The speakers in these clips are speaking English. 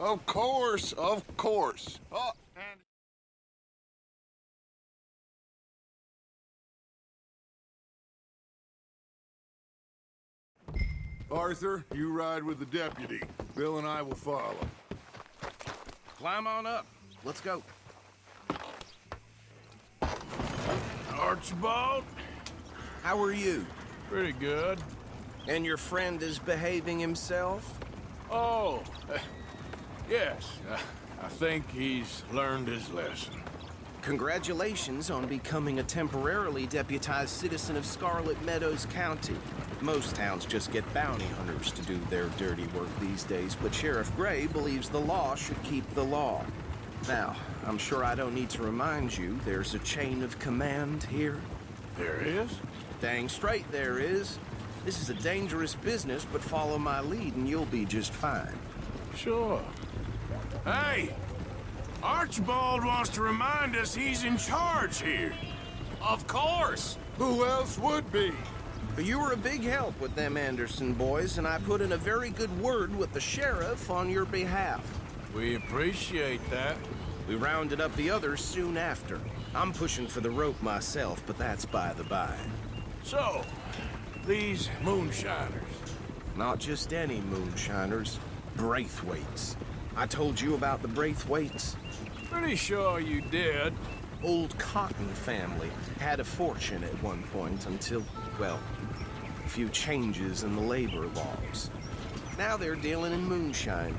Of course, of course. Oh, and... Arthur, you ride with the deputy. Bill and I will follow. Climb on up. Let's go. Archibald? How are you? Pretty good. And your friend is behaving himself? Oh, yes. I think he's learned his lesson. Congratulations on becoming a temporarily deputized citizen of Scarlet Meadows County. Most towns just get bounty hunters to do their dirty work these days, but Sheriff Gray believes the law should keep the law. Now, I'm sure I don't need to remind you, there's a chain of command here. There is? Dang straight there is. This is a dangerous business, but follow my lead and you'll be just fine. Sure. Hey! Archibald wants to remind us he's in charge here. Of course! Who else would be? But you were a big help with them Anderson boys, and I put in a very good word with the sheriff on your behalf. We appreciate that. We rounded up the others soon after. I'm pushing for the rope myself, but that's by the by. So, these moonshiners. Not just any moonshiners, Braithwaites. I told you about the Braithwaites? Pretty sure you did. Old Cotton family had a fortune at one point until, well, a few changes in the labor laws. Now they're dealing in moonshine.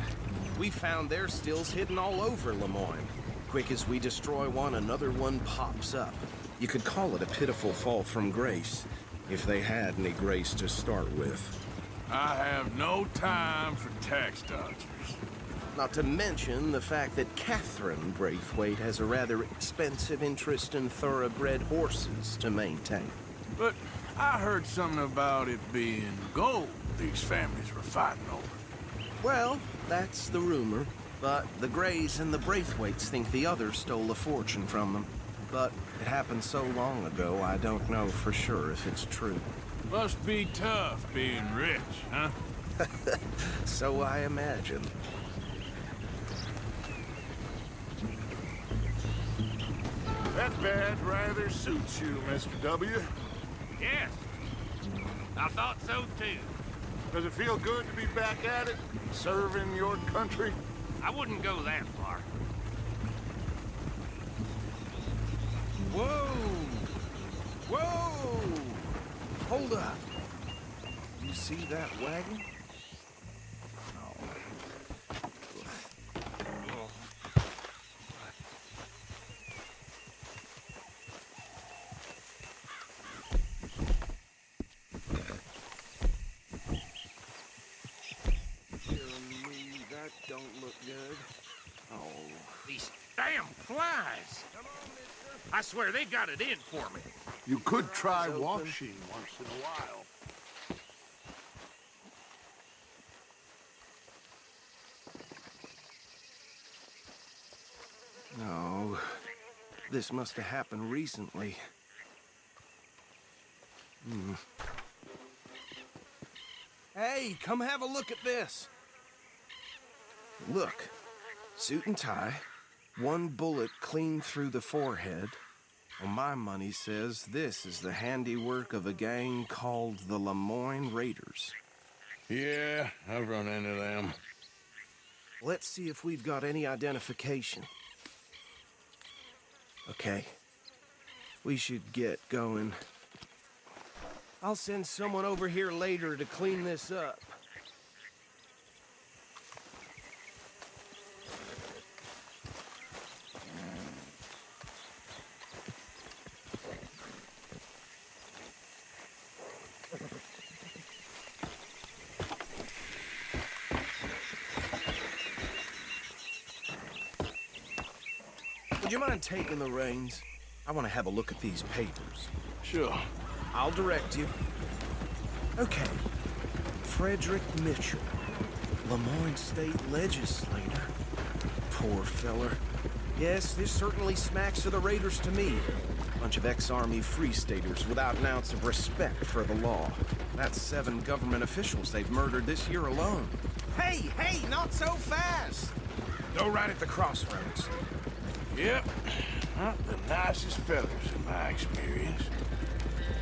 We found their stills hidden all over Lemoyne. Quick as we destroy one, another one pops up. You could call it a pitiful fall from grace, if they had any grace to start with. I have no time for tax dodgers. Not to mention the fact that Catherine Braithwaite has a rather expensive interest in thoroughbred horses to maintain. But I heard something about it being gold these families were fighting over. Well, that's the rumor. But the Grays and the Braithwaites think the others stole a fortune from them. But it happened so long ago, I don't know for sure if it's true. Must be tough being rich, huh? So I imagine. That badge rather suits you, Mr. W. Yes. I thought so too. Does it feel good to be back at it, serving your country? I wouldn't go that far. Whoa! Whoa! Hold up. You see that wagon? That don't look good. Oh. These damn flies! I swear they got it in for me. You could try washing once in a while. No. This must have happened recently. Hey, come have a look at this. Look, suit and tie, one bullet clean through the forehead. Well, my money says this is the handiwork of a gang called the Lemoyne Raiders. Yeah, I've run into them. Let's see if we've got any identification. Okay. We should get going. I'll send someone over here later to clean this up. Would you mind taking the reins? I want to have a look at these papers. Sure. I'll direct you. Okay. Frederick Mitchell, Lemoyne State Legislator. Poor feller. Yes, this certainly smacks of the Raiders to me. Bunch of ex-Army Free Staters without an ounce of respect for the law. That's 7 government officials they've murdered this year alone. Hey, not so fast! Go right at the crossroads. Yep. Not the nicest fellas in my experience.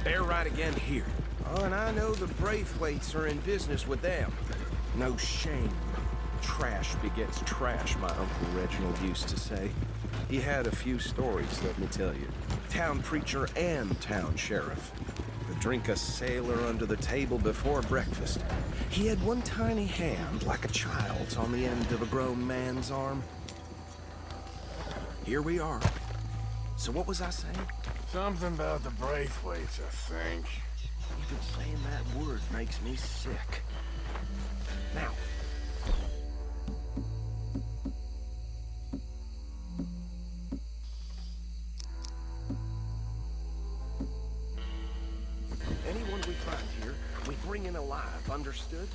They're right again here. Oh, and I know the Braithwaites are in business with them. No shame. Trash begets trash, my Uncle Reginald used to say. He had a few stories, let me tell you. Town preacher and town sheriff. Could drink a sailor under the table before breakfast. He had one tiny hand, like a child's, on the end of a grown man's arm. Here we are. So what was I saying? Something about the Braithwaites, I think. Even saying that word makes me sick. Now, anyone we find here, we bring in alive, understood?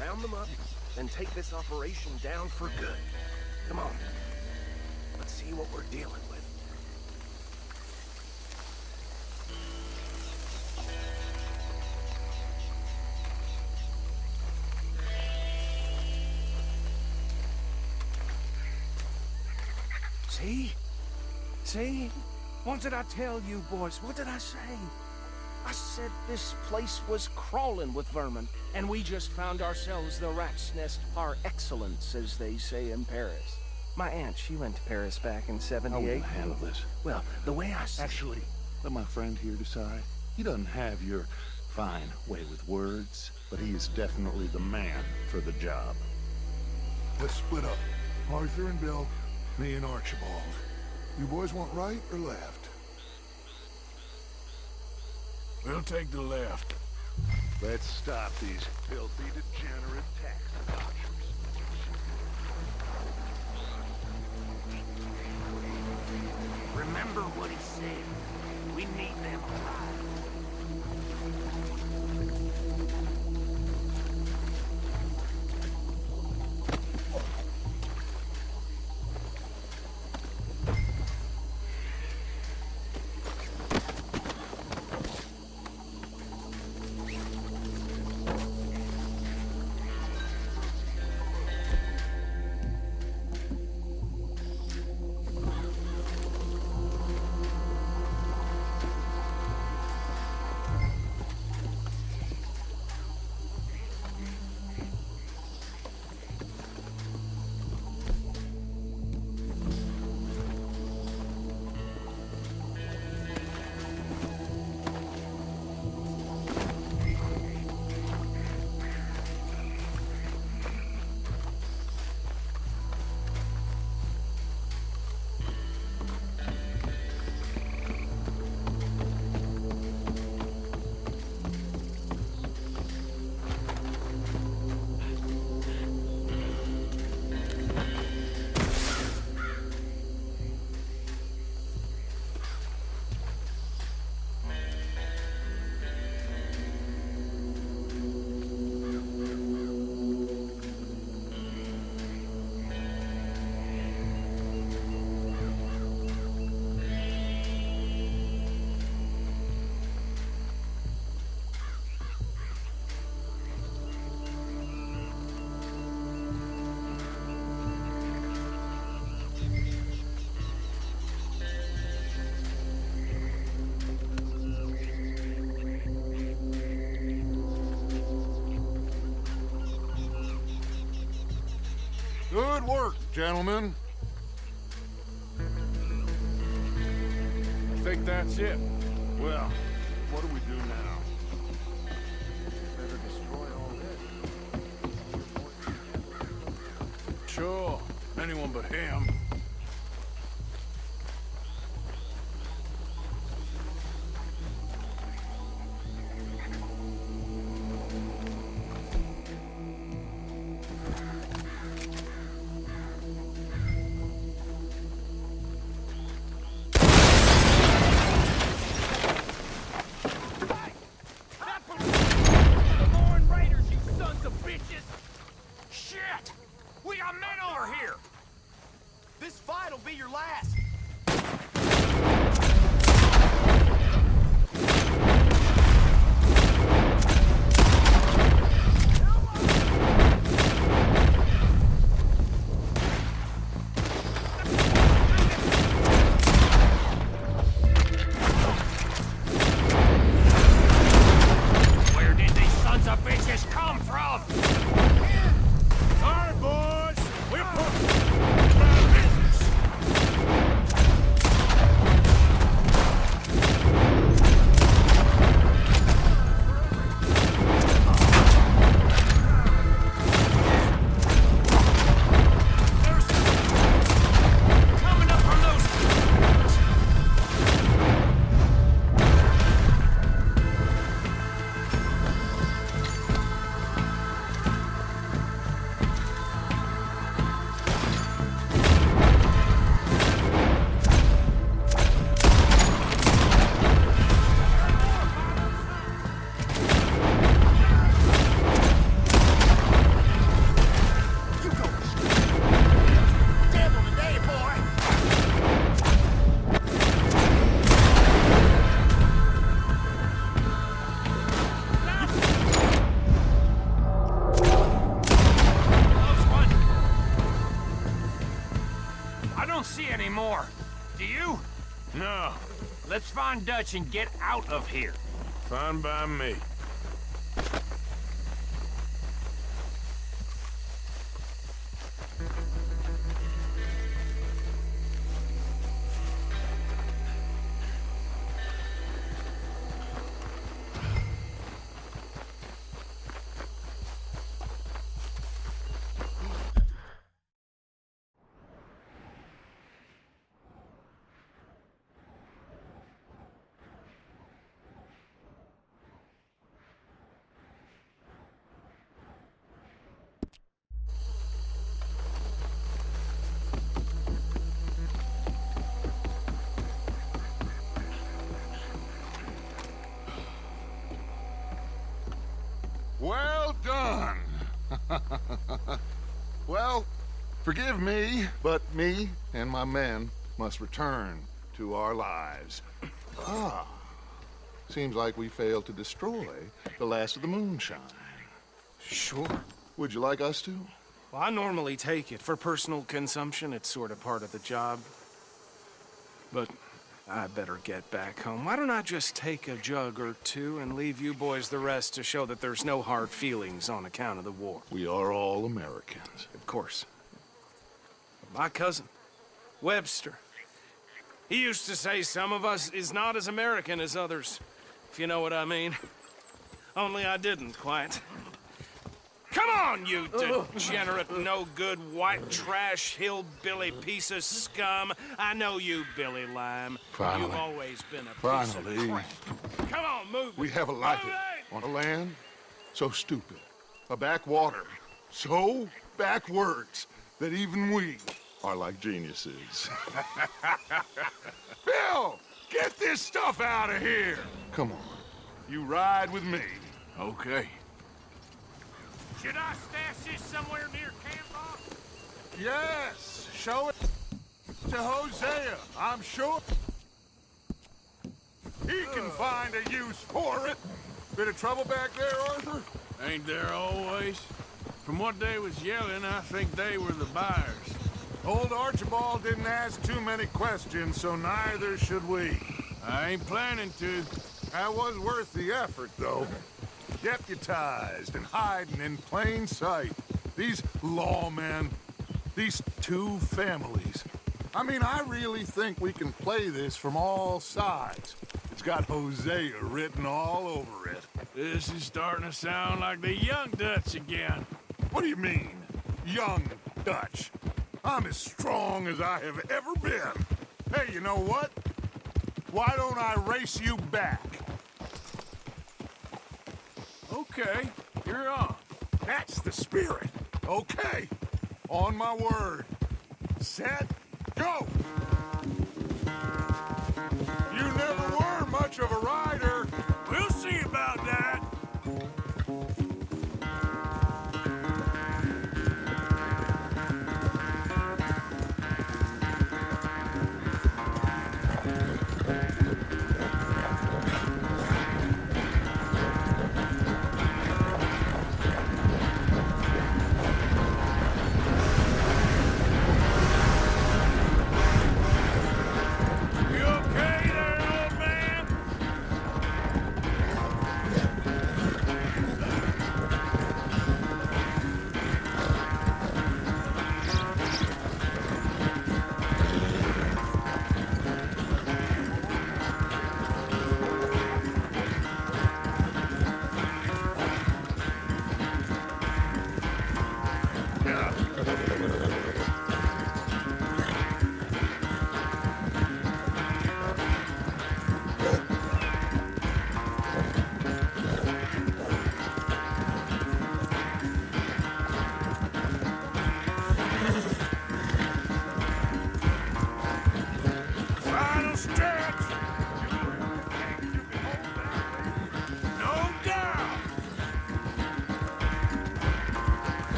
Round them up, and take this operation down for good. Come on. Let's see what we're dealing with. See? See? What did I tell you, boys? What did I say? I said this place was crawling with vermin, and we just found ourselves the rat's nest par excellence, as they say in Paris. My aunt, she went to Paris back in '78. How will you handle this? Well, the way I see Actually, let my friend here decide. He doesn't have your fine way with words, but he is definitely the man for the job. Let's split up. Arthur and Bill, me and Archibald. You boys want right or left? We'll take the left. Let's stop these filthy, degenerate tax dodgers. Remember what he said. We need them alive. Good work, gentlemen. I think that's it. Well, what do we do now? better destroy all this. Sure. Anyone but him. This fight'll be your last. frog! All right, boys. We're putting about business. There's coming up from those. You go. Devil today, boy. Close one. I don't see any more. Do you? No, Let's find Dutch and get out of here. fine by me. Well done. Well, forgive me, but me and my men must return to our lives. Ah, seems like we failed to destroy the last of the moonshine. Sure. Would you like us to? Well, I normally take it. For personal consumption, it's sort of part of the job. But I better get back home. Why don't I just take a jug or two and leave you boys the rest to show that there's no hard feelings on account of the war? We are all Americans. Of course. My cousin, Webster, he used to say some of us is not as American as others, if you know what I mean. Only I didn't quite. Come on, you degenerate, no-good, white trash, hillbilly piece of scum. I know you, Billy Lime. Finally. You've always been a piece Finally. of crap. Come on, move We it. have a life Move it. on a land so stupid, a backwater so backwards that even we are like geniuses. Bill, get this stuff out of here. Come on, you ride with me. Okay. Should I stash this somewhere near camp, boss? Yes, show it to Hosea. I'm sure he can find a use for it. Bit of trouble back there, Arthur? Ain't there always? From what they was yelling, I think they were the buyers. Old Archibald didn't ask too many questions, so neither should we. I ain't planning to. That was worth the effort, though. Deputized and hiding in plain sight. These lawmen, these two families. I mean, I really think we can play this from all sides. It's got Hosea written all over it. This is starting to sound like the young Dutch again. What do you mean, young Dutch? I'm as strong as I have ever been. Hey, you know what? Why don't I race you back? Okay, you're on. That's the spirit. Okay. On my word. Set, go! You never were much of a rider. We'll see about that.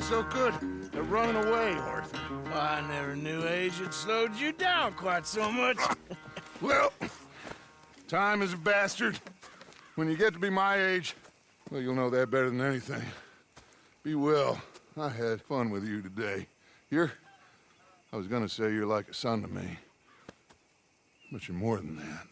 so good at running away, Arthur. Well, I never knew age had slowed you down quite so much. Well, time is a bastard. When you get to be my age, well, you'll know that better than anything. Be well. I had fun with you today. I was gonna say you're like a son to me. But you're more than that.